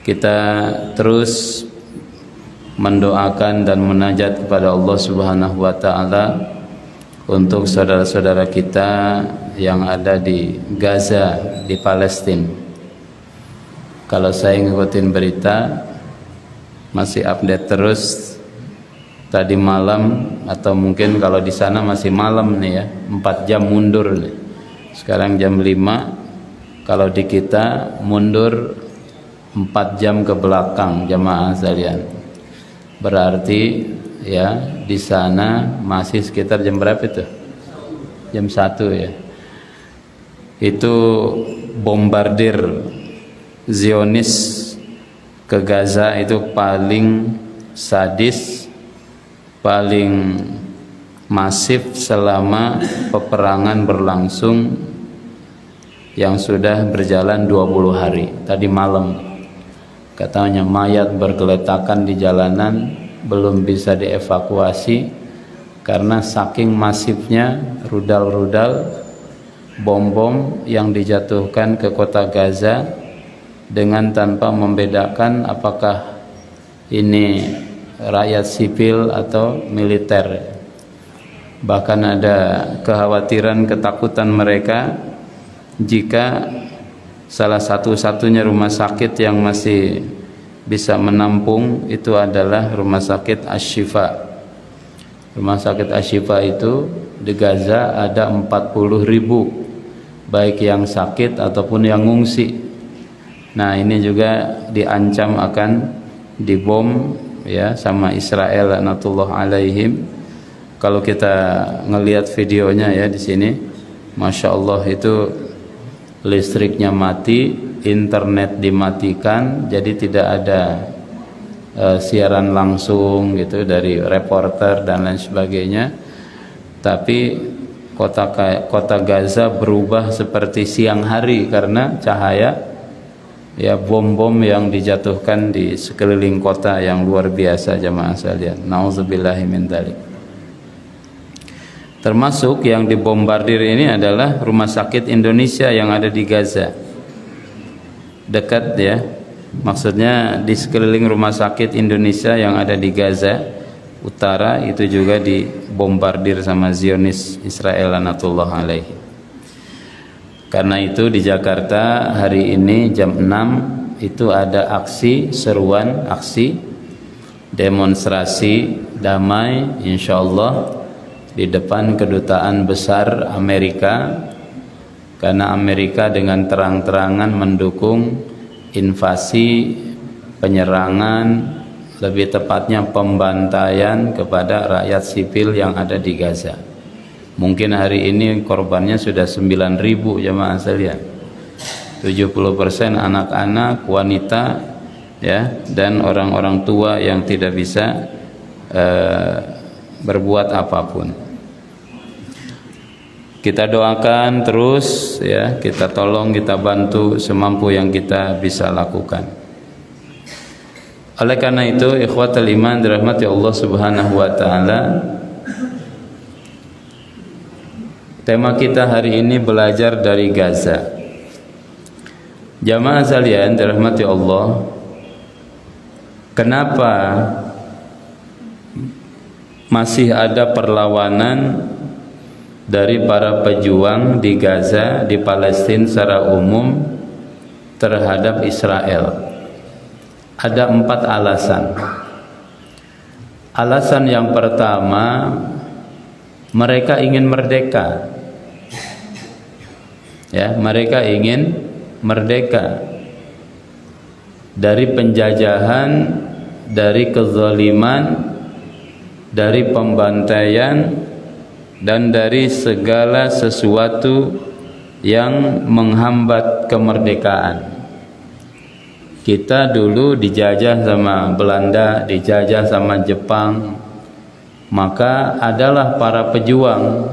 kita terus mendoakan dan munajat kepada Allah Subhanahu wa taala untuk saudara-saudara kita yang ada di Gaza, di Palestina. Kalau saya ngikutin berita, masih update terus tadi malam, atau mungkin kalau di sana masih malam nih ya, 4 jam mundur nih. Sekarang jam 5, kalau di kita mundur 4 jam ke belakang jamaah sekalian. Berarti ya di sana masih sekitar jam berapa itu? Jam 1 ya. Itu bombardir Zionis ke Gaza itu paling sadis, paling masif selama peperangan berlangsung yang sudah berjalan 20 hari. Tadi malam katanya mayat bergeletakan di jalanan, belum bisa dievakuasi karena saking masifnya rudal-rudal bom-bom yang dijatuhkan ke kota Gaza dengan tanpa membedakan apakah ini rakyat sipil atau militer. Bahkan ada kekhawatiran, ketakutan mereka jika salah satu-satunya rumah sakit yang masih bisa menampung itu adalah rumah sakit Asy-Syifa. Rumah sakit Asy-Syifa itu di Gaza ada 40.000, baik yang sakit ataupun yang ngungsi. Nah, ini juga diancam akan dibom ya sama Israel laknatullah alaihim. Kalau kita ngelihat videonya ya di sini, Masya Allah, itu listriknya mati, internet dimatikan, jadi tidak ada siaran langsung gitu dari reporter dan lain sebagainya. Tapi kota Gaza berubah seperti siang hari karena cahaya ya bom-bom yang dijatuhkan di sekeliling kota yang luar biasa jamaah sekalian. Nauzubillahi min dzalik. Termasuk yang dibombardir ini adalah rumah sakit Indonesia yang ada di Gaza. Dekat ya. Maksudnya di sekeliling rumah sakit Indonesia yang ada di Gaza Utara itu juga dibombardir sama Zionis Israel laknatullah alaihi. Karena itu di Jakarta hari ini jam 6 itu ada aksi seruan, aksi demonstrasi damai insyaallah di depan kedutaan besar Amerika, karena Amerika dengan terang-terangan mendukung invasi, penyerangan, lebih tepatnya pembantaian kepada rakyat sipil yang ada di Gaza. Mungkin hari ini korbannya sudah 9.000 jemaah sekalian. 70% anak-anak, wanita ya, dan orang-orang tua yang tidak bisa berbuat apapun. Kita doakan terus ya, kita tolong, kita bantu semampu yang kita bisa lakukan. Oleh karena itu, ikhwatul iman dirahmati Allah Subhanahu wa taala, tema kita hari ini belajar dari Gaza. Jamaah sekalian dirahmati Allah, kenapa masih ada perlawanan dari para pejuang di Gaza, di Palestina secara umum terhadap Israel? Ada 4 alasan. Alasan yang pertama, mereka ingin merdeka. Ya, mereka ingin merdeka dari penjajahan, dari kezaliman, dari pembantaian, dan dari segala sesuatu yang menghambat kemerdekaan. Kita dulu dijajah sama Belanda, dijajah sama Jepang, maka adalah para pejuang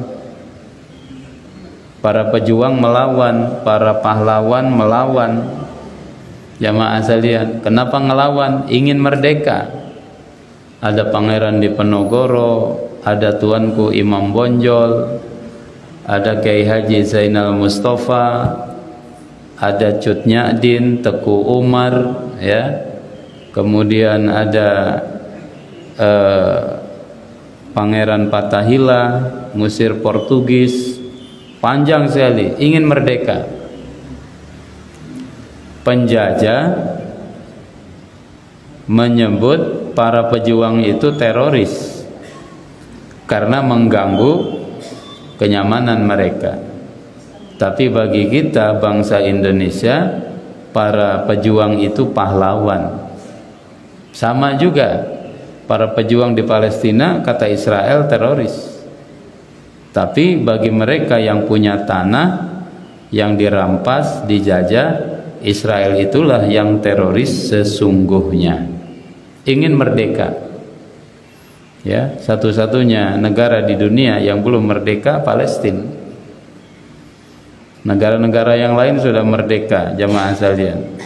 melawan, para pahlawan melawan. Jamaah sekalian, kenapa ngelawan? Ingin merdeka. Ada Pangeran Diponegoro, ada Tuanku Imam Bonjol, ada Kiai Haji Zainal Mustafa, ada Cut Nyadin, Teku Umar, ya. Kemudian ada Pangeran Fatahillah, ngusir Portugis, panjang sekali, ingin merdeka. Penjajah menyebut para pejuang itu teroris karena mengganggu kenyamanan mereka. Tapi bagi kita bangsa Indonesia, para pejuang itu pahlawan. Sama juga para pejuang di Palestina, kata Israel teroris. Tapi bagi mereka yang punya tanah yang dirampas, dijajah, Israel itulah yang teroris sesungguhnya. Ingin merdeka. Ya, satu-satunya negara di dunia yang belum merdeka Palestina. Negara-negara yang lain sudah merdeka, jamaah sekalian.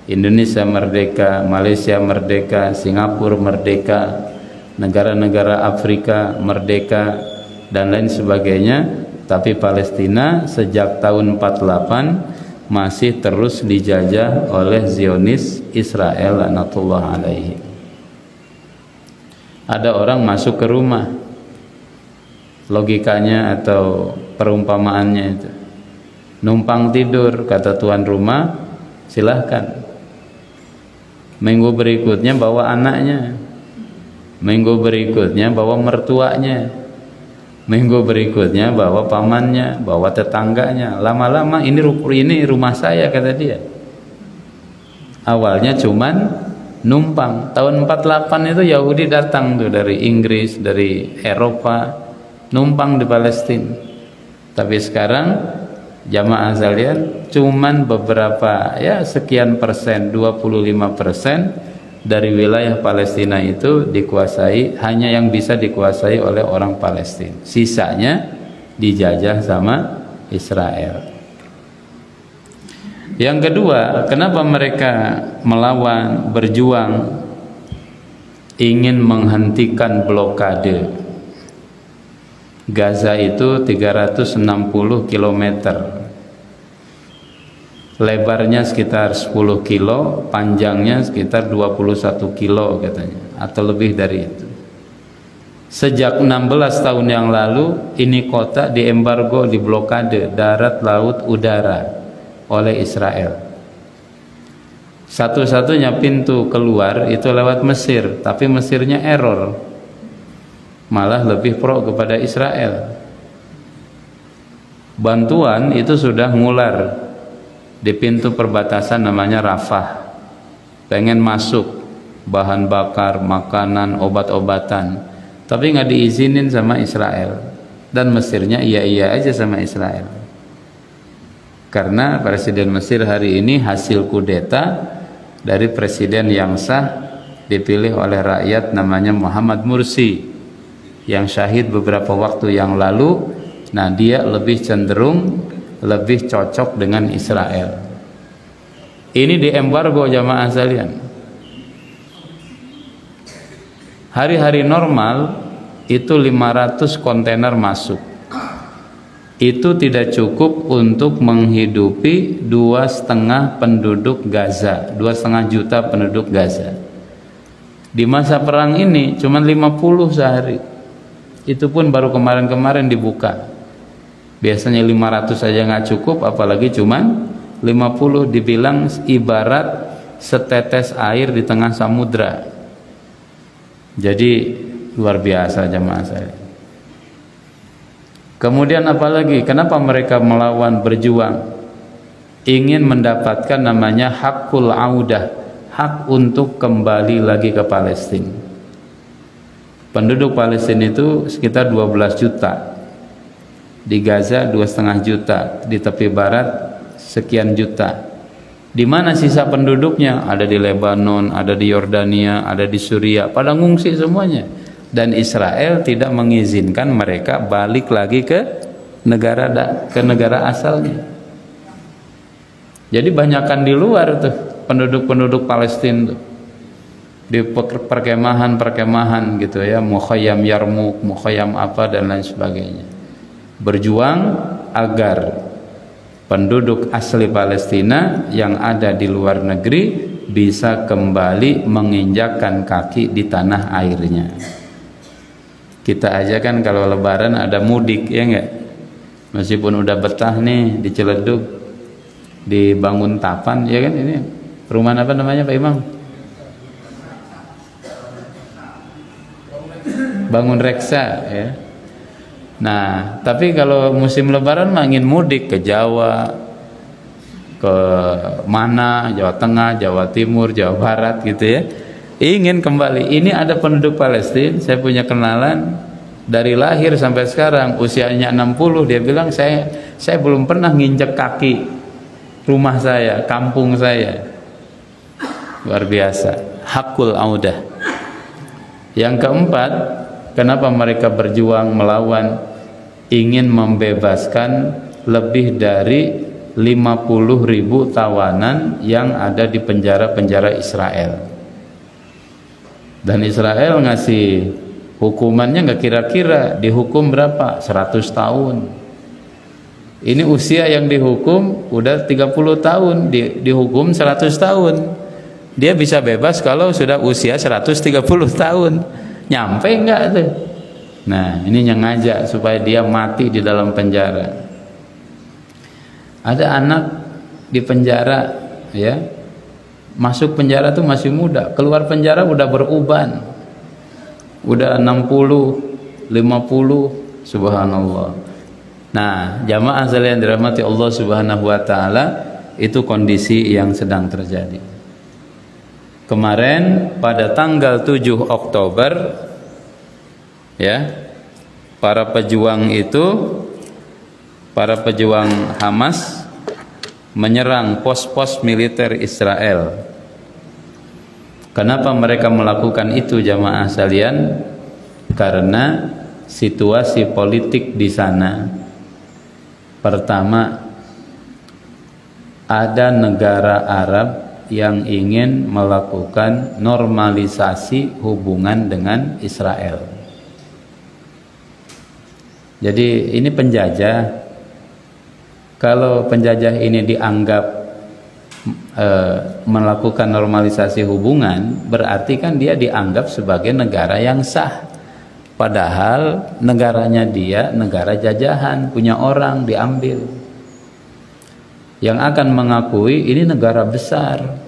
Indonesia merdeka, Malaysia merdeka, Singapura merdeka, negara-negara Afrika merdeka, dan lain sebagainya. Tapi Palestina sejak tahun 48 masih terus dijajah oleh Zionis Israel laknatullah alaihi. Ada orang masuk ke rumah, logikanya atau perumpamaannya itu, numpang tidur, kata tuan rumah, silahkan. Minggu berikutnya bawa anaknya, minggu berikutnya bawa mertuanya, minggu berikutnya bawa pamannya, bawa tetangganya. Lama-lama ini rumah saya, kata dia. Awalnya cuman numpang. Tahun 48 itu Yahudi datang tuh dari Inggris, dari Eropa, numpang di Palestina. Tapi sekarang jamaah sekalian, cuman beberapa, ya sekian persen, 25% dari wilayah Palestina itu dikuasai, hanya yang bisa dikuasai oleh orang Palestina. Sisanya dijajah sama Israel. Yang kedua, kenapa mereka melawan, berjuang, ingin menghentikan blokade Gaza itu 360 km, lebarnya sekitar 10 kilo, panjangnya sekitar 21 kilo katanya, atau lebih dari itu. Sejak 16 tahun yang lalu ini kota diembargo, diblokade darat, laut, udara oleh Israel. Satu-satunya pintu keluar itu lewat Mesir, tapi Mesirnya error, malah lebih pro kepada Israel. Bantuan itu sudah ngular di pintu perbatasan namanya Rafah, pengen masuk bahan bakar, makanan, obat-obatan, tapi nggak diizinin sama Israel. Dan Mesirnya iya-iya aja sama Israel, karena Presiden Mesir hari ini hasil kudeta dari presiden yang sah, dipilih oleh rakyat, namanya Muhammad Mursi, yang syahid beberapa waktu yang lalu. Nah, dia lebih cenderung, lebih cocok dengan Israel. Ini diembargo jamaah sekalian. Hari-hari normal itu 500 kontainer masuk. Itu tidak cukup untuk menghidupi 2,5 penduduk Gaza, 2,5 juta penduduk Gaza. Di masa perang ini cuma 50 sehari. Itu pun baru kemarin-kemarin dibuka. Biasanya 500 saja nggak cukup, apalagi cuman 50. Dibilang ibarat setetes air di tengah samudra. Jadi luar biasa jamaah saya. Kemudian apalagi, kenapa mereka melawan, berjuang? Ingin mendapatkan namanya hakul audah, hak untuk kembali lagi ke Palestina. Penduduk Palestina itu sekitar 12 juta. Di Gaza 2,5 juta, di tepi barat sekian juta. Di mana sisa penduduknya? Ada di Lebanon, ada di Yordania, ada di Suriah, pada ngungsi semuanya. Dan Israel tidak mengizinkan mereka balik lagi ke negara asalnya. Jadi banyakkan di luar tuh penduduk-penduduk Palestina tuh, di perkemahan-perkemahan gitu ya, Mukhayyam Yarmuk, Mukhayyam apa dan lain sebagainya. Berjuang agar penduduk asli Palestina yang ada di luar negeri bisa kembali menginjakkan kaki di tanah airnya. Kita aja kan kalau lebaran ada mudik, ya enggak? Meskipun udah betah nih di Ciledug, di Banguntapan, ya kan, ini perumahan apa namanya Pak Imam? Bangun Reksa, ya. Nah, tapi kalau musim lebaran mah ingin mudik ke Jawa, ke mana, Jawa Tengah, Jawa Timur, Jawa Barat gitu ya. Ingin kembali. Ini ada penduduk Palestina, saya punya kenalan dari lahir sampai sekarang usianya 60, dia bilang saya belum pernah nginjek kaki rumah saya, kampung saya. Luar biasa. Hakul audah. Yang keempat, kenapa mereka berjuang melawan, ingin membebaskan lebih dari 50.000 tawanan yang ada di penjara-penjara Israel. Dan Israel ngasih hukumannya nggak kira-kira, dihukum berapa? 100 tahun. Ini usia yang dihukum udah 30 tahun, dihukum 100 tahun. Dia bisa bebas kalau sudah usia 130 tahun. Nyampe nggak tuh? Nah, ini yang ngajak supaya dia mati di dalam penjara. Ada anak di penjara, ya. Masuk penjara tuh masih muda, keluar penjara udah beruban, udah 60, 50, subhanallah. Nah, jamaah sekalian dirahmati Allah Subhanahu wa taala, itu kondisi yang sedang terjadi. Kemarin pada tanggal 7 Oktober, ya, para pejuang Hamas menyerang pos-pos militer Israel. Kenapa mereka melakukan itu jamaah sekalian? Karena situasi politik di sana. Pertama, ada negara Arab yang ingin melakukan normalisasi hubungan dengan Israel. Jadi ini penjajah. Kalau penjajah ini dianggap melakukan normalisasi hubungan, berarti kan dia dianggap sebagai negara yang sah. Padahal negaranya dia negara jajahan, punya orang diambil. Yang akan mengakui ini negara besar.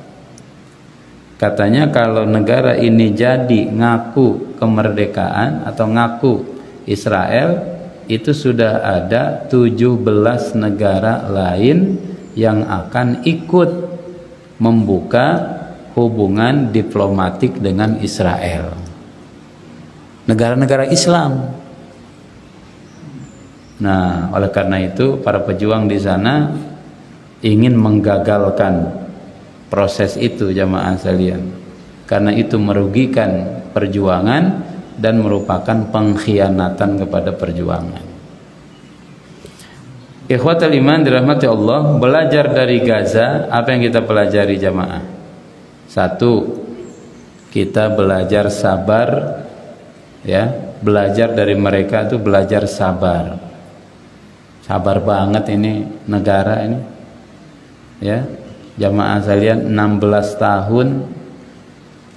Katanya kalau negara ini jadi ngaku kemerdekaan atau ngaku Israel, itu sudah ada 17 negara lain yang akan ikut membuka hubungan diplomatik dengan Israel. Negara-negara Islam. Nah, oleh karena itu para pejuang di sana ingin menggagalkan proses itu jamaah sekalian. Karena itu merugikan perjuangan dan merupakan pengkhianatan kepada perjuangan. Ikhwatul iman dirahmati Allah, belajar dari Gaza, apa yang kita pelajari jamaah? Satu, kita belajar sabar, ya, belajar dari mereka itu belajar sabar. Sabar banget ini negara ini, ya, jamaah sekalian, 16 tahun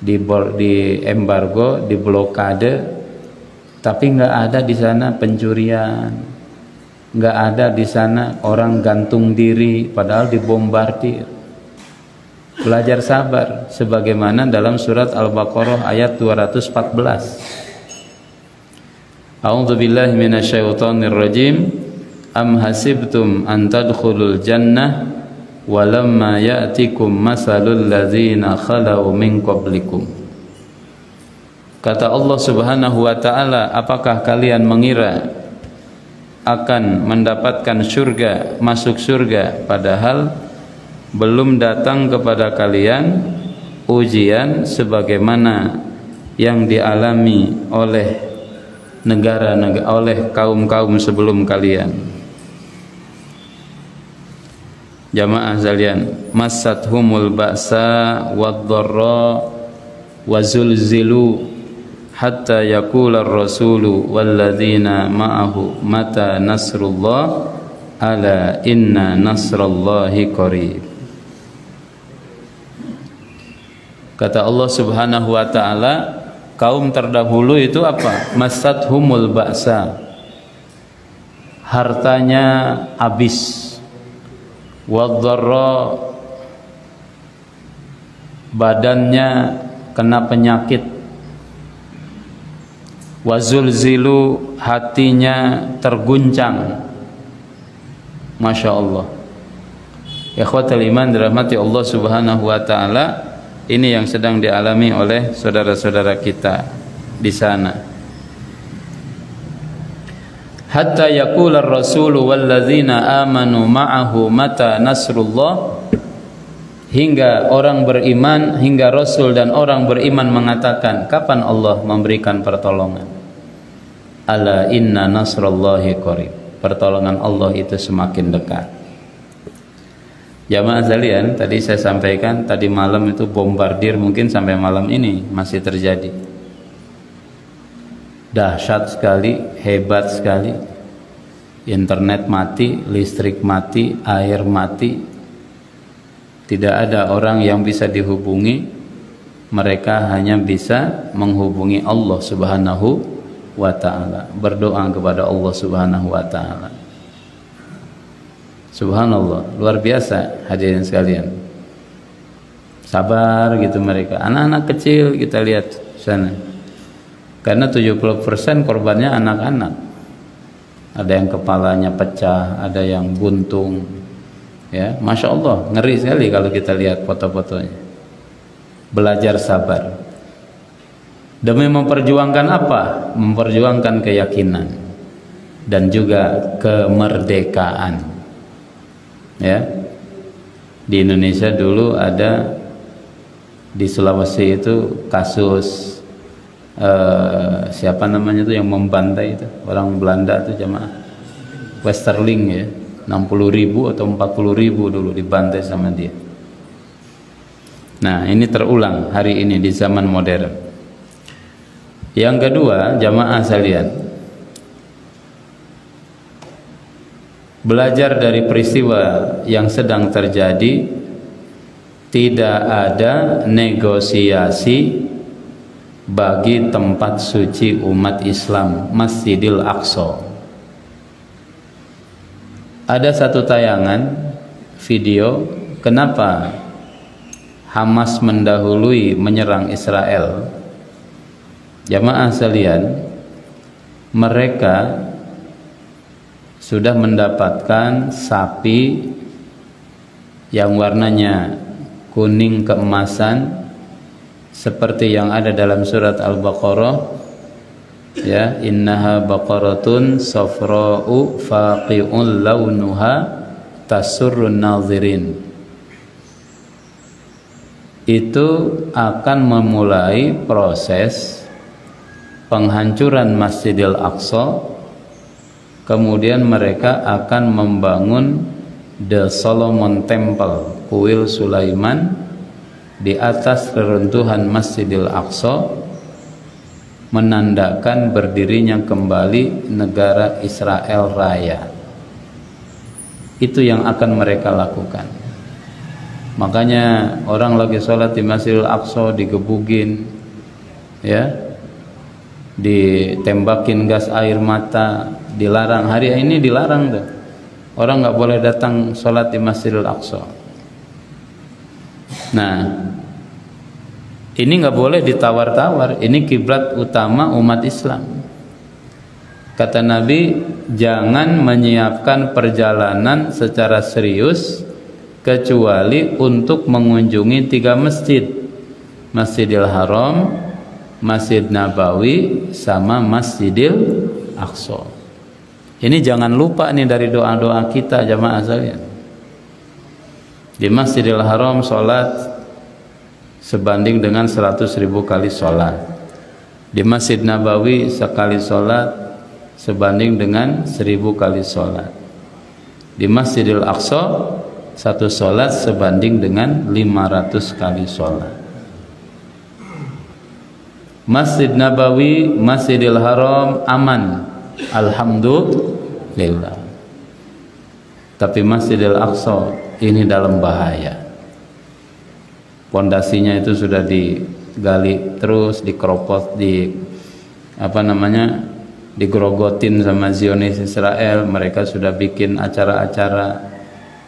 di embargo, di blokade, tapi nggak ada di sana pencurian, nggak ada di sana orang gantung diri padahal dibombardir. Belajar sabar sebagaimana dalam surat Al-Baqarah ayat 214. A'udzubillahi minasyaitonir rajim. Am hasibtum an tadkhulul jannah walamma ya'tikum masalul ladzina khalau min qablikum. Kata Allah Subhanahu wa taala, apakah kalian mengira akan mendapatkan surga, masuk surga, padahal belum datang kepada kalian ujian sebagaimana yang dialami oleh negara-negara, oleh kaum-kaum sebelum kalian. Jamaah sekalian, massathumul ba'sa wad-dharra wa zulzilu hatta yaqula ar-rasulu walladzina ma'ahu mata nasrullah ala inna nasrallahi qarib. Kata Allah Subhanahu wa taala, kaum terdahulu itu apa? Masathumul ba'sa, hartanya habis, wadh-dharra, badannya kena penyakit, wazulzilu, hatinya terguncang. Masya Allah. Ikhwatal iman dirahmati Allah Subhanahu wa taala, ini yang sedang dialami oleh saudara-saudara kita di sana. Hatta yaqula ar-rasulu walladzina amanu ma'ahu mata nasrullah, hingga orang beriman, hingga Rasul dan orang beriman mengatakan, kapan Allah memberikan pertolongan? Ala inna nasrallahi qarib, pertolongan Allah itu semakin dekat. Jamaah sekalian, tadi saya sampaikan, tadi malam itu bombardir mungkin sampai malam ini masih terjadi. Dahsyat sekali, hebat sekali. Internet mati, listrik mati, air mati. Tidak ada orang yang bisa dihubungi. Mereka hanya bisa menghubungi Allah Subhanahu wa ta'ala, berdoa kepada Allah Subhanahu wa ta'ala. Subhanallah, luar biasa hadirin sekalian. Sabar gitu mereka. Anak-anak kecil kita lihat sana. Karena 70% korbannya anak-anak. Ada yang kepalanya pecah, ada yang buntung. Ya, Masya Allah, ngeri sekali kalau kita lihat foto-fotonya. Belajar sabar. Demi memperjuangkan apa? Memperjuangkan keyakinan dan juga kemerdekaan. Ya, di Indonesia dulu ada, di Sulawesi itu kasus siapa namanya itu yang membantai itu orang Belanda itu jamaah Westerling ya, 60.000 atau 40.000 dulu dibantai sama dia. Nah, ini terulang hari ini di zaman modern. Yang kedua, jamaah sekalian, belajar dari peristiwa yang sedang terjadi, tidak ada negosiasi bagi tempat suci umat Islam, Masjidil Aqsa. Ada satu tayangan video kenapa Hamas mendahului menyerang Israel. Jamaah sekalian, mereka sudah mendapatkan sapi yang warnanya kuning keemasan seperti yang ada dalam surat Al-Baqarah, ya, innaha baqaratun safra'u faqi'un launuha tasurrun nazirin. Itu akan memulai proses penghancuran Masjidil Aqsa. Kemudian mereka akan membangun The Solomon Temple, kuil Sulaiman, di atas reruntuhan Masjidil Aqsa, menandakan berdirinya kembali negara Israel Raya. Itu yang akan mereka lakukan. Makanya orang lagi sholat di Masjidil Aqsa digebukin, ya, ditembakin gas air mata, dilarang. Hari ini dilarang tuh, orang nggak boleh datang sholat di Masjidil Aqsa. Nah, ini nggak boleh ditawar-tawar. Ini kiblat utama umat Islam. Kata Nabi, jangan menyiapkan perjalanan secara serius kecuali untuk mengunjungi 3 masjid: Masjidil Haram, Masjid Nabawi, sama Masjidil Aqsa. Ini jangan lupa nih dari doa-doa kita jamaah sekalian. Di Masjidil Haram sholat sebanding dengan 100.000 kali sholat. Di Masjid Nabawi sekali sholat sebanding dengan 1000 kali sholat. Di Masjidil Aqsa satu sholat sebanding dengan 500 kali sholat. Masjid Nabawi, Masjidil Haram aman, alhamdulillah. Tapi Masjidil Aqsa ini dalam bahaya. Pondasinya itu sudah digali terus, dikeropot, digerogotin sama Zionis Israel. Mereka sudah bikin acara-acara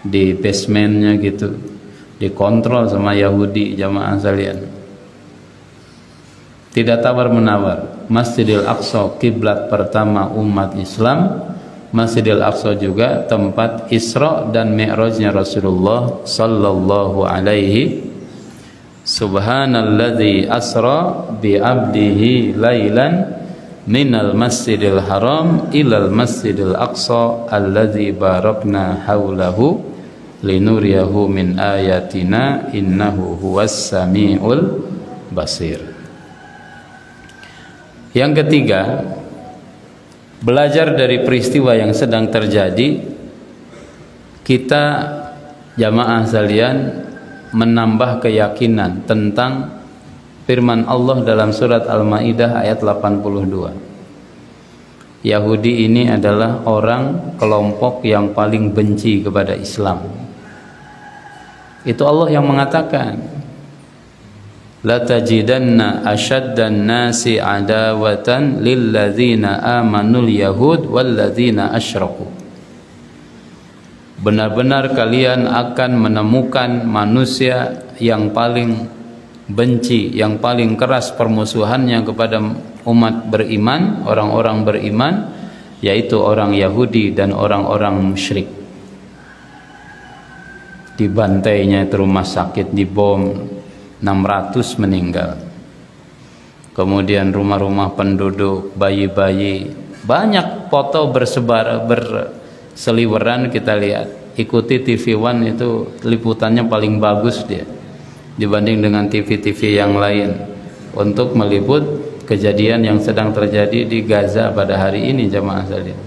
di basementnya gitu, dikontrol sama Yahudi. Jamaah sekalian, tidak tawar menawar, Masjidil Aqsa kiblat pertama umat Islam. Masjidil Aqsa juga tempat Isra dan Mi'rajnya Rasulullah sallallahu alaihi. Subhanalladzi asra bi 'abdihi lailan minal masjidil haram ilal masjidil aqsa alladzi barakna haulahu linuriyahu min ayatina innahu huwas samiul basir. Yang ketiga, belajar dari peristiwa yang sedang terjadi, kita jamaah sekalian menambah keyakinan tentang firman Allah dalam surat Al-Maidah ayat 82. Yahudi ini adalah orang kelompok yang paling benci kepada Islam. Itu Allah yang mengatakan, la tajidanna asyaddan nasi adawatan lilladzina amanul yahud walladzina asyraku. Benar-benar kalian akan menemukan manusia yang paling benci, yang paling keras permusuhannya kepada umat beriman, orang-orang beriman, yaitu orang Yahudi dan orang-orang musyrik. Dibantainya itu rumah sakit, dibom, 600 meninggal. Kemudian rumah-rumah penduduk, bayi-bayi, banyak foto berseliweran kita lihat. Ikuti TV One, itu liputannya paling bagus dia dibanding dengan TV-TV yang lain untuk meliput kejadian yang sedang terjadi di Gaza pada hari ini, jamaah sekalian.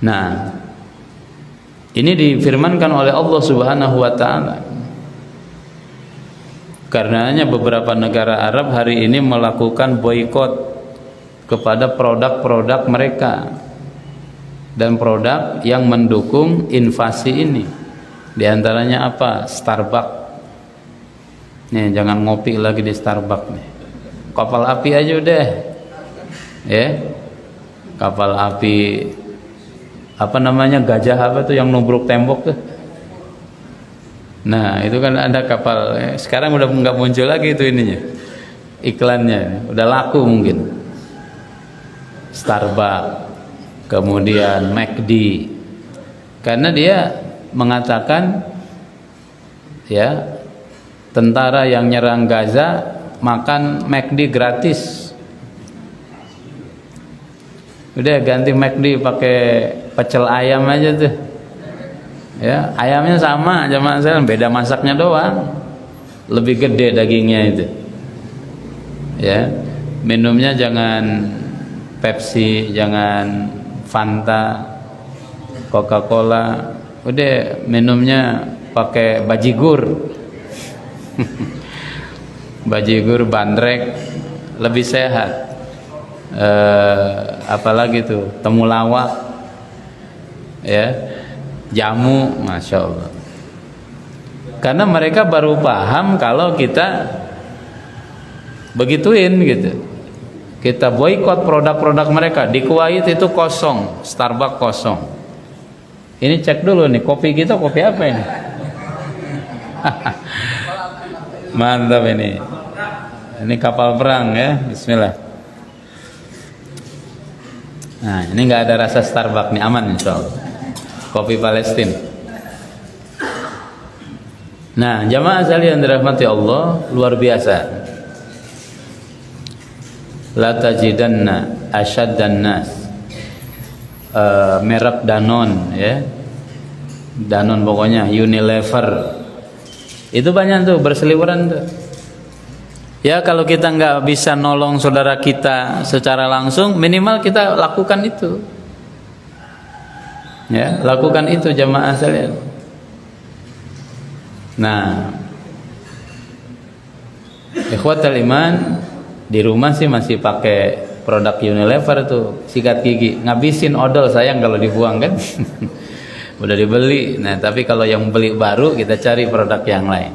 Nah, ini difirmankan oleh Allah Subhanahu wa taala. Karenanya beberapa negara Arab hari ini melakukan boikot kepada produk-produk mereka dan produk yang mendukung invasi ini. Di antaranya apa? Starbucks. Nih, jangan ngopi lagi di Starbucks nih. Kapal api aja udah. Ya. Kapal api apa namanya? Gajah apa tuh yang nubruk tembok tuh? Nah, itu kan ada kapal. Sekarang udah nggak muncul lagi itu ininya. Iklannya udah laku mungkin. Starbucks, kemudian McD. Karena dia mengatakan ya, tentara yang nyerang Gaza makan McD gratis. Udah ganti McD pakai pecel ayam aja tuh. Ya, ayamnya sama, jamaah sekalian, beda masaknya doang. Lebih gede dagingnya itu. Ya, minumnya jangan Pepsi, jangan Fanta, Coca-Cola. Udah minumnya pakai bajigur. Bajigur bandrek, lebih sehat. Apalagi tuh temulawak, ya, jamu, masya Allah. Karena mereka baru paham kalau kita begituin gitu. Kita boikot produk-produk mereka. Di Kuwait itu kosong, Starbucks kosong. Ini cek dulu nih, kopi kita kopi apa ini? Mantap ini. Ini kapal perang ya, bismillah. Nah, ini nggak ada rasa Starbucks nih, aman insyaallah. Kopi Palestina. Nah, jamaah sekalian dirahmati Allah, luar biasa. La tajidanna asyaddan nas. Merek Danone ya. Danone pokoknya, Unilever. Itu banyak tuh berseliweran tuh. Ya, kalau kita nggak bisa nolong saudara kita secara langsung, minimal kita lakukan itu. Ya, lakukan itu jamaah sekalian. Nah, ikhwatal iman, di rumah sih masih pakai produk Unilever tuh sikat gigi, ngabisin odol sayang kalau dibuang kan. Udah dibeli. Nah tapi kalau yang beli baru kita cari produk yang lain.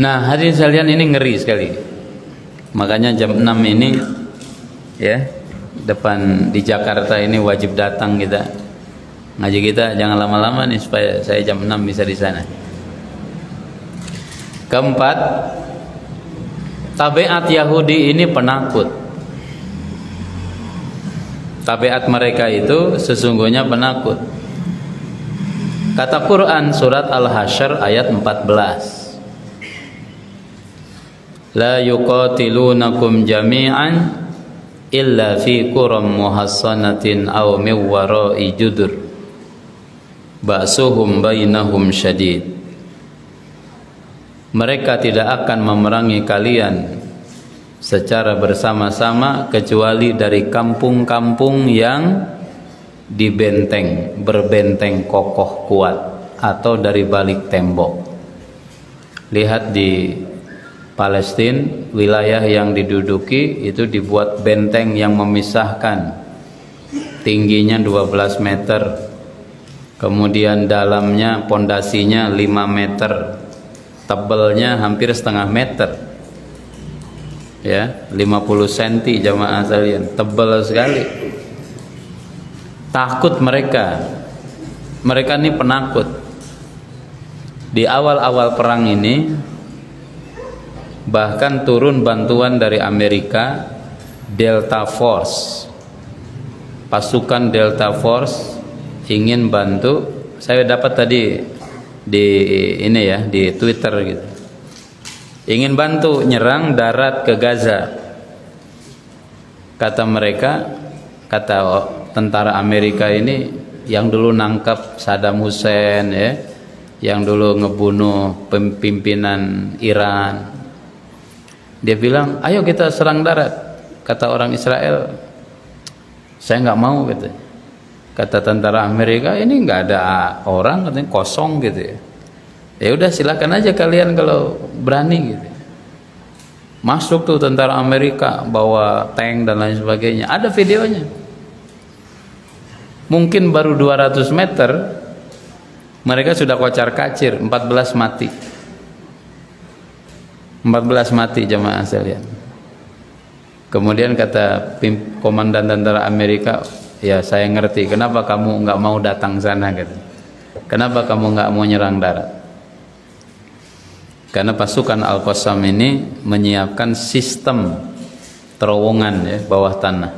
Nah hadirin sekalian, ini ngeri sekali. Makanya jam 6 ini ya, depan di Jakarta ini wajib datang kita. Ngaji kita jangan lama-lama nih supaya saya jam 6 bisa di sana. Keempat, tabiat Yahudi ini penakut. Tabiat mereka itu sesungguhnya penakut. Kata Quran surat Al-Hasyr ayat 14. La yuqatilunakum jami'an illa fi quram muhassanatin aw min wara'i judur ba'suhum bainahum syadid. Mereka tidak akan memerangi kalian secara bersama-sama kecuali dari kampung-kampung yang dibenteng, berbenteng kokoh kuat, atau dari balik tembok. Lihat di Palestina, wilayah yang diduduki itu dibuat benteng yang memisahkan, tingginya 12 meter, kemudian dalamnya pondasinya 5 meter, tebalnya hampir setengah meter, ya 50 cm jamaah sekalian, tebal sekali. Takut mereka ini penakut. Di awal-awal perang ini bahkan turun bantuan dari Amerika, Delta Force, pasukan Delta Force ingin bantu. Saya dapat tadi di ini ya, di Twitter gitu, ingin bantu nyerang darat ke Gaza. Kata mereka, kata tentara Amerika ini yang dulu nangkap Saddam Hussein ya, yang dulu ngebunuh pimpinan Iran. Dia bilang, ayo kita serang darat. Kata orang Israel, saya nggak mau gitu. Kata tentara Amerika, ini nggak ada orang, katanya kosong gitu ya. Ya udah silakan aja kalian kalau berani gitu. Masuk tuh tentara Amerika bawa tank dan lain sebagainya. Ada videonya. Mungkin baru 200 meter mereka sudah kocar-kacir, 14 mati. 14 mati jemaah sekalian. Kemudian kata komandan tentara Amerika, ya saya ngerti kenapa kamu nggak mau datang sana gitu. Kenapa kamu nggak mau nyerang darat? Karena pasukan Al-Qassam ini menyiapkan sistem terowongan ya, bawah tanah.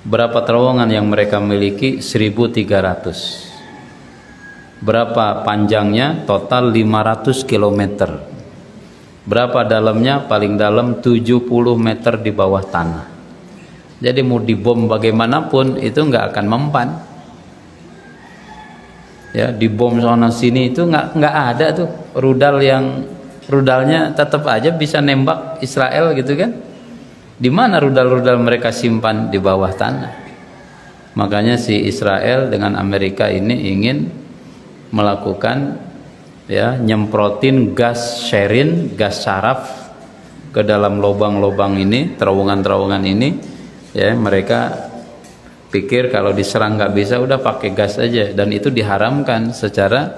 Berapa terowongan yang mereka miliki? 1.300. Berapa panjangnya? Total 500 km. Berapa dalamnya? Paling dalam 70 meter di bawah tanah. Jadi mau dibom bagaimanapun itu nggak akan mempan. Ya, dibom sana sini itu nggak ada tuh rudalnya tetap aja bisa nembak Israel gitu kan. Di mana rudal-rudal mereka simpan? Di bawah tanah. Makanya si Israel dengan Amerika ini ingin melakukan ya, nyemprotin gas sarin, gas saraf ke dalam lubang-lubang ini, terowongan-terowongan ini. Ya, mereka pikir kalau diserang nggak bisa, udah pakai gas aja, dan itu diharamkan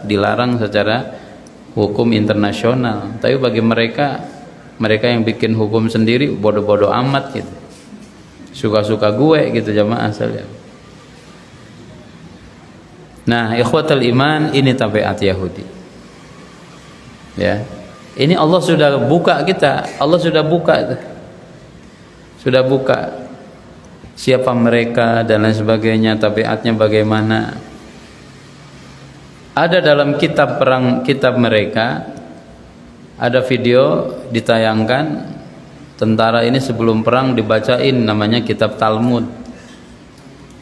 dilarang secara hukum internasional. Tapi bagi mereka yang bikin hukum sendiri bodoh-bodoh amat gitu, suka-suka gue gitu jamaah sekalian. Nah, ikhwatal iman, ini tabiat Yahudi. Ya, ini Allah sudah buka kita, Allah sudah buka siapa mereka dan lain sebagainya, tabiatnya bagaimana. Ada dalam kitab mereka, ada video ditayangkan tentara ini sebelum perang dibacain namanya kitab Talmud.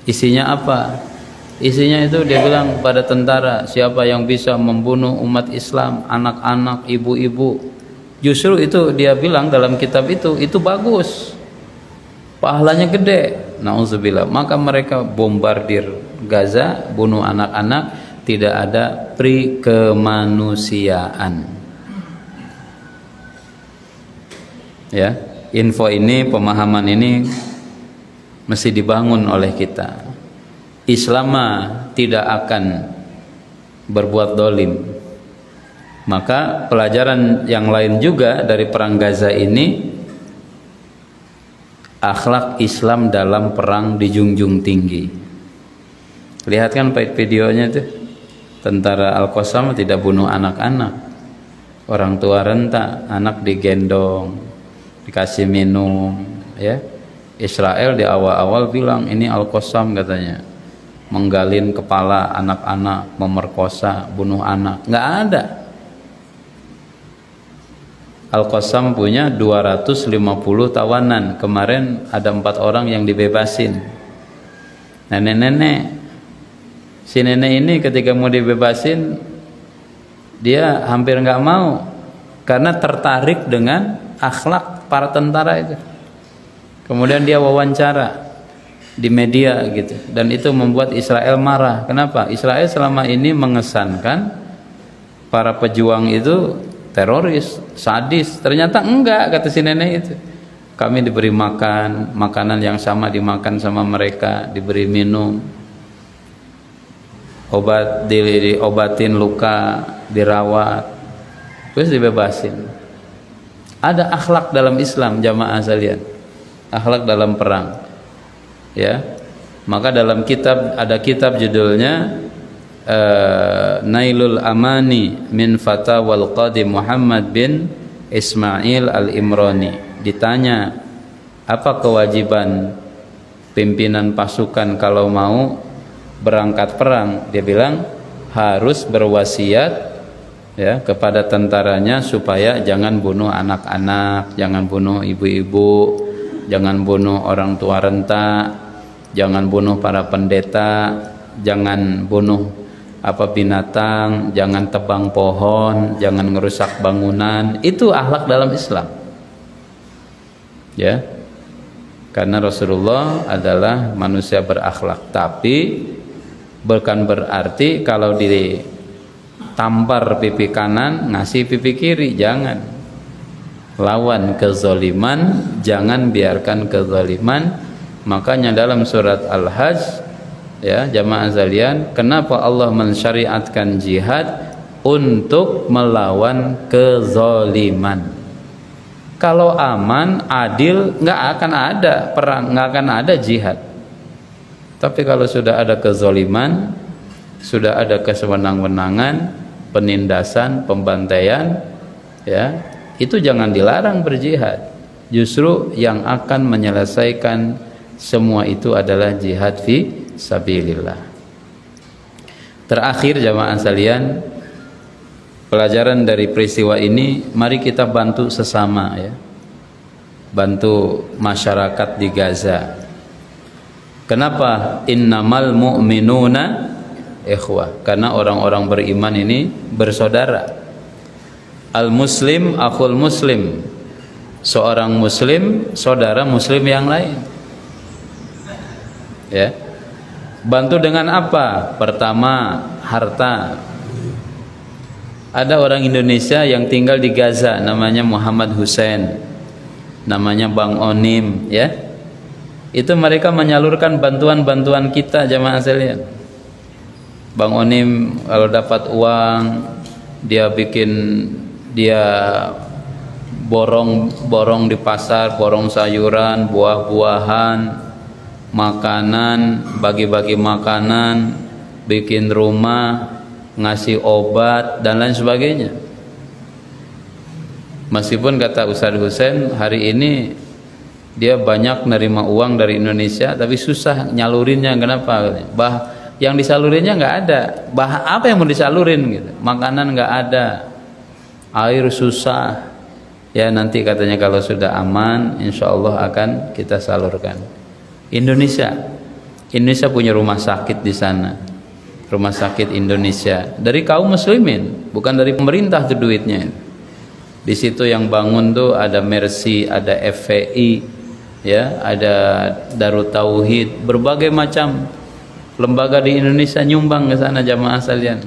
Isinya apa? Isinya itu dia bilang pada tentara, siapa yang bisa membunuh umat Islam, anak-anak, ibu-ibu, justru itu dia bilang dalam kitab itu bagus, pahalanya gede. Nauzubillah. Maka mereka bombardir Gaza, bunuh anak-anak, tidak ada pri kemanusiaan. Ya, info ini, pemahaman ini mesti dibangun oleh kita. Islam tidak akan berbuat dolim. Maka pelajaran yang lain juga dari perang Gaza ini, akhlak Islam dalam perang dijunjung tinggi. Lihat kan videonya tuh, tentara Al-Qassam tidak bunuh anak-anak, orang tua renta, anak digendong, dikasih minum, ya. Israel di awal-awal bilang ini Al-Qassam katanya, menggalin kepala anak-anak, memerkosa, bunuh anak. Nggak ada. Al-Qassam punya 250 tawanan. Kemarin ada 4 orang yang dibebasin. Nenek-nenek, si nenek ini ketika mau dibebasin, dia hampir nggak mau karena tertarik dengan akhlak para tentara itu. Kemudian dia wawancara di media gitu, dan itu membuat Israel marah. Kenapa? Israel selama ini mengesankan para pejuang itu teroris, sadis. Ternyata enggak, kata si nenek itu. Kami diberi makan, makanan yang sama dimakan sama mereka, diberi minum, obat, diobatin luka, dirawat, terus dibebasin. Ada akhlak dalam Islam, jamaah sekalian. Akhlak dalam perang. Ya. Maka dalam kitab, ada kitab judulnya Nailul Amani min Fatawal Qadi Muhammad bin Ismail Al-Imrani. Ditanya, apa kewajiban pimpinan pasukan kalau mau berangkat perang? Dia bilang harus berwasiat, ya, kepada tentaranya supaya jangan bunuh anak-anak, jangan bunuh ibu-ibu, jangan bunuh orang tua renta, jangan bunuh para pendeta, jangan bunuh binatang, jangan tebang pohon, jangan ngerusak bangunan. Itu akhlak dalam Islam, ya. Karena Rasulullah adalah manusia berakhlak. Tapi bukan berarti kalau ditampar pipi kanan ngasih pipi kiri, jangan. Lawan kezaliman, jangan biarkan kezaliman. Makanya dalam surat Al-Hajj, ya jamaah sekalian, kenapa Allah mensyariatkan jihad? Untuk melawan kezaliman. Kalau aman, adil, nggak akan ada perang, nggak akan ada jihad. Tapi kalau sudah ada kezaliman, sudah ada kesewenang-wenangan, penindasan, pembantaian, ya, itu jangan dilarang berjihad. Justru yang akan menyelesaikan semua itu adalah jihad fi sabilillah. Terakhir jamaah sekalian, pelajaran dari peristiwa ini, mari kita bantu sesama, ya. Bantu masyarakat di Gaza. Kenapa? Innamal mu'minuna ikhwah. Karena orang-orang beriman ini bersaudara. Al-muslim akhul muslim. Seorang muslim saudara muslim yang lain. Ya. Bantu dengan apa? Pertama, harta. Ada orang Indonesia yang tinggal di Gaza, namanya Muhammad Hussein, namanya Bang Onim, ya. Itu mereka menyalurkan bantuan-bantuan kita, jamaah sekalian. Bang Onim kalau dapat uang, dia borong di pasar, borong sayuran, buah-buahan, makanan, bagi-bagi makanan, bikin rumah, ngasih obat dan lain sebagainya. Meskipun kata Ustaz Hussein hari ini dia banyak nerima uang dari Indonesia, tapi susah nyalurinnya. Kenapa? Yang disalurinnya nggak ada. Apa yang mau disalurin gitu? Makanan nggak ada, air susah. Ya nanti katanya kalau sudah aman, insya Allah akan kita salurkan. Indonesia punya rumah sakit di sana, rumah sakit Indonesia dari kaum muslimin, bukan dari pemerintah tuh duitnya. Di situ yang bangun tuh ada Mercy, ada FPI, ya, ada Darut Tauhid, berbagai macam lembaga di Indonesia nyumbang ke sana, jamaah sekalian.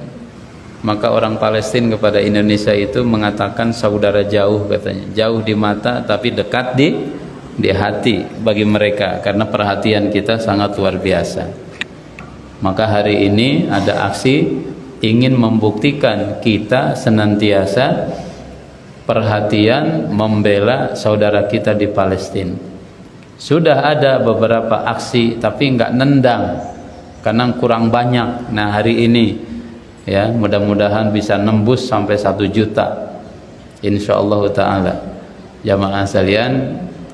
Maka orang Palestina kepada Indonesia itu mengatakan saudara jauh katanya. Jauh di mata tapi dekat di hati bagi mereka, karena perhatian kita sangat luar biasa. Maka hari ini ada aksi ingin membuktikan kita senantiasa perhatian membela saudara kita di Palestina. Sudah ada beberapa aksi tapi enggak nendang karena kurang banyak. Nah hari ini ya mudah-mudahan bisa nembus sampai 1 juta insyaallah ta'ala jamaah sekalian,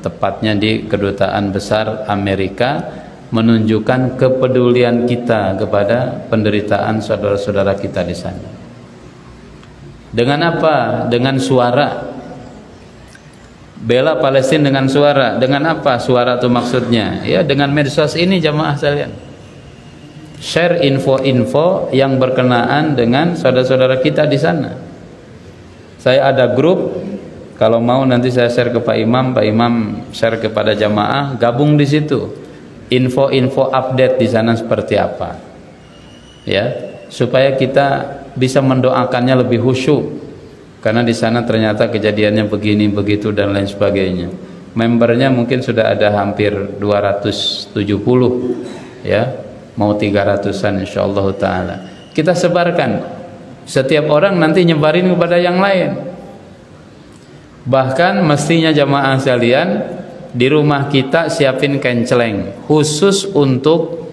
tepatnya di Kedutaan Besar Amerika, menunjukkan kepedulian kita kepada penderitaan saudara-saudara kita di sana. Dengan apa? Dengan suara. Bela Palestina dengan suara. Dengan apa suara itu maksudnya? Ya dengan medsos ini jamaah sekalian. Share info-info yang berkenaan dengan saudara-saudara kita di sana. Saya ada grup, kalau mau nanti saya share ke Pak Imam share kepada jamaah, gabung di situ. Info-info update di sana seperti apa. Ya, supaya kita bisa mendoakannya lebih khusyuk. Karena di sana ternyata kejadiannya begini begitu dan lain sebagainya. Membernya mungkin sudah ada hampir 270 ya, mau 300-an insyaallah taala. Kita sebarkan. Setiap orang nanti nyebarin kepada yang lain. Bahkan mestinya jamaah sekalian di rumah kita siapin kenceleng khusus untuk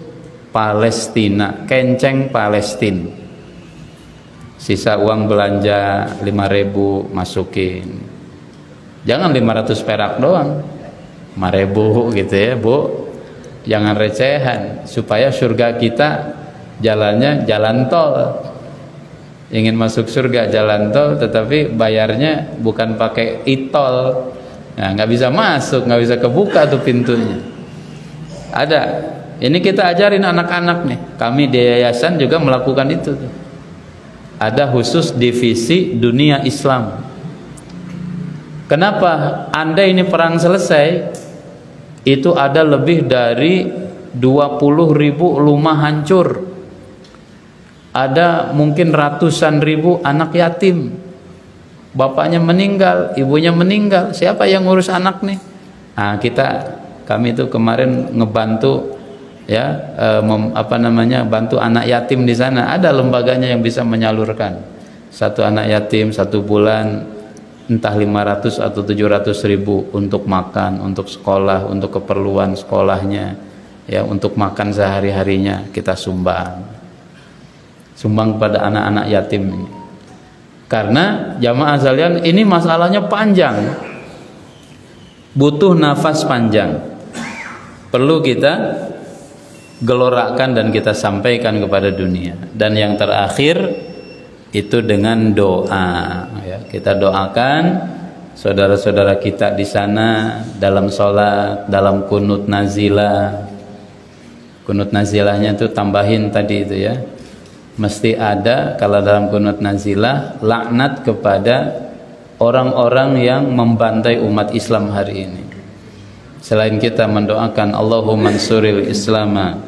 Palestina, kenceng Palestina. Sisa uang belanja 5.000 masukin. Jangan 500 perak doang, 5.000 gitu ya Bu. Jangan recehan, supaya surga kita jalannya jalan tol. Ingin masuk surga jalan tol, tetapi bayarnya bukan pakai e-tol. Nah, nggak bisa masuk, nggak bisa kebuka tuh pintunya. Ada, ini kita ajarin anak-anak nih. Kami di yayasan juga melakukan itu tuh. Ada khusus divisi dunia Islam. Kenapa? Andai ini perang selesai, itu ada lebih dari 20.000 rumah hancur. Ada mungkin ratusan ribu anak yatim. Bapaknya meninggal, ibunya meninggal. Siapa yang ngurus anak nih? Nah, kami itu kemarin ngebantu ya bantu anak yatim di sana. Ada lembaganya yang bisa menyalurkan. Satu anak yatim 1 bulan entah 500 atau 700 ribu untuk makan, untuk sekolah, untuk keperluan sekolahnya, ya untuk makan sehari-harinya kita sumbang pada anak-anak yatim ini. Karena jamaah sekalian ini masalahnya panjang, butuh nafas panjang, perlu kita gelorakan dan kita sampaikan kepada dunia. Dan yang terakhir itu dengan doa ya. Kita doakan saudara-saudara kita di sana dalam sholat, dalam kunut nazilah. Kunut nazilahnya itu tambahin tadi itu ya, mesti ada kalau dalam kunut nazilah laknat kepada orang-orang yang membantai umat Islam hari ini. Selain kita mendoakan Allahumma ansuril islama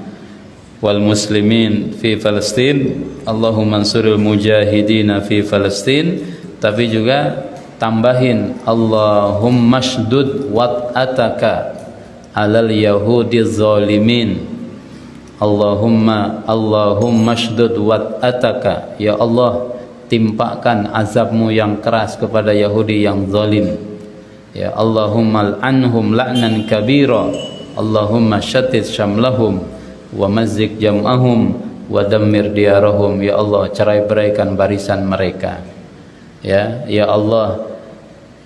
wal muslimin fi Palestin, Allahumma ansuril mujahidina fi Palestin, tapi juga tambahin Allahumma shdud wat'ataka alal yahudi zalimin. Allahumma shdud wat'ataka, ya Allah timpakan azabmu yang keras kepada Yahudi yang zalim. Ya Allahumma al'anhum la'nan kabira, Allahumma syattid syamlahum wa mazzik jam'ahum wa dammir diyarahum. Ya Allah cerai-beraikan barisan mereka. Ya Allah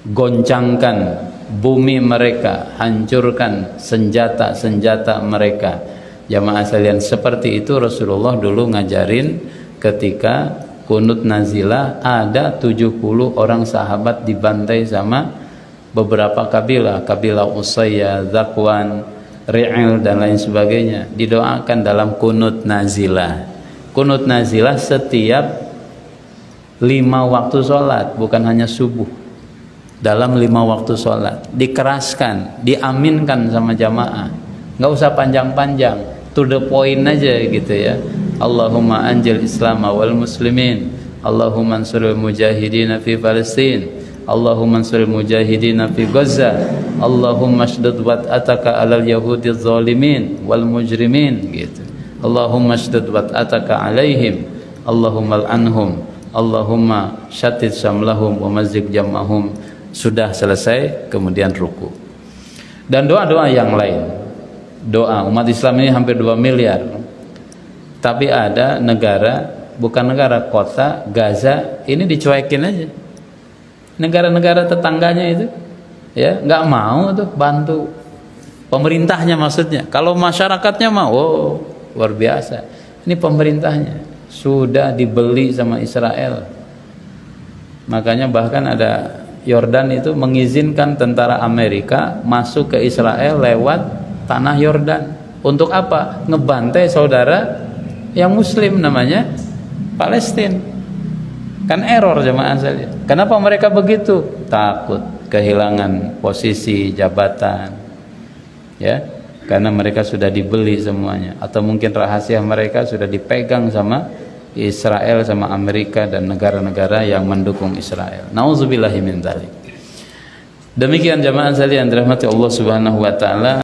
goncangkan bumi mereka, hancurkan senjata-senjata mereka. Jamaah sekalian, seperti itu Rasulullah dulu ngajarin ketika kunut nazilah. Ada 70 orang sahabat dibantai sama beberapa kabilah Usayyah, Zakwan, Ri'il dan lain sebagainya. Didoakan dalam kunut nazilah. Kunut nazilah setiap 5 waktu sholat, bukan hanya subuh. Dalam 5 waktu sholat dikeraskan, diaminkan sama jamaah. Nggak usah panjang-panjang, to the point aja gitu ya. Allahumma anjil Islam wal muslimin, Allahumma ansuril mujahidina fi Palestin, Allahumma ansuril mujahidina fi Gaza, Allahumma shdud wat'ataka alal yahudiz zalimin wal mujrimin gitu. Allahumma shdud wat'ataka alaihim, Allahumma al'anhum, Allahumma syatid syamlahum wa mazzik jam'ahum. Sudah selesai, kemudian ruku. Dan doa-doa yang lain. Doa umat Islam ini hampir 2 miliar. Tapi ada negara, bukan negara, kota Gaza ini dicuekin aja. Negara-negara tetangganya itu ya nggak mau tuh bantu pemerintahnya, maksudnya. Kalau masyarakatnya mau, oh, luar biasa. Ini pemerintahnya sudah dibeli sama Israel. Makanya bahkan ada Yordan itu mengizinkan tentara Amerika masuk ke Israel lewat tanah Yordan. Untuk apa? Ngebantai saudara yang muslim namanya Palestina. Kan error jemaah saja. Kenapa mereka begitu? Takut kehilangan posisi jabatan. Ya, karena mereka sudah dibeli semuanya, atau mungkin rahasia mereka sudah dipegang sama Israel, sama Amerika dan negara-negara yang mendukung Israel. Nauzubillahi min dzalik. Demikian jemaah sekalian dirahmati Allah Subhanahu wa taala.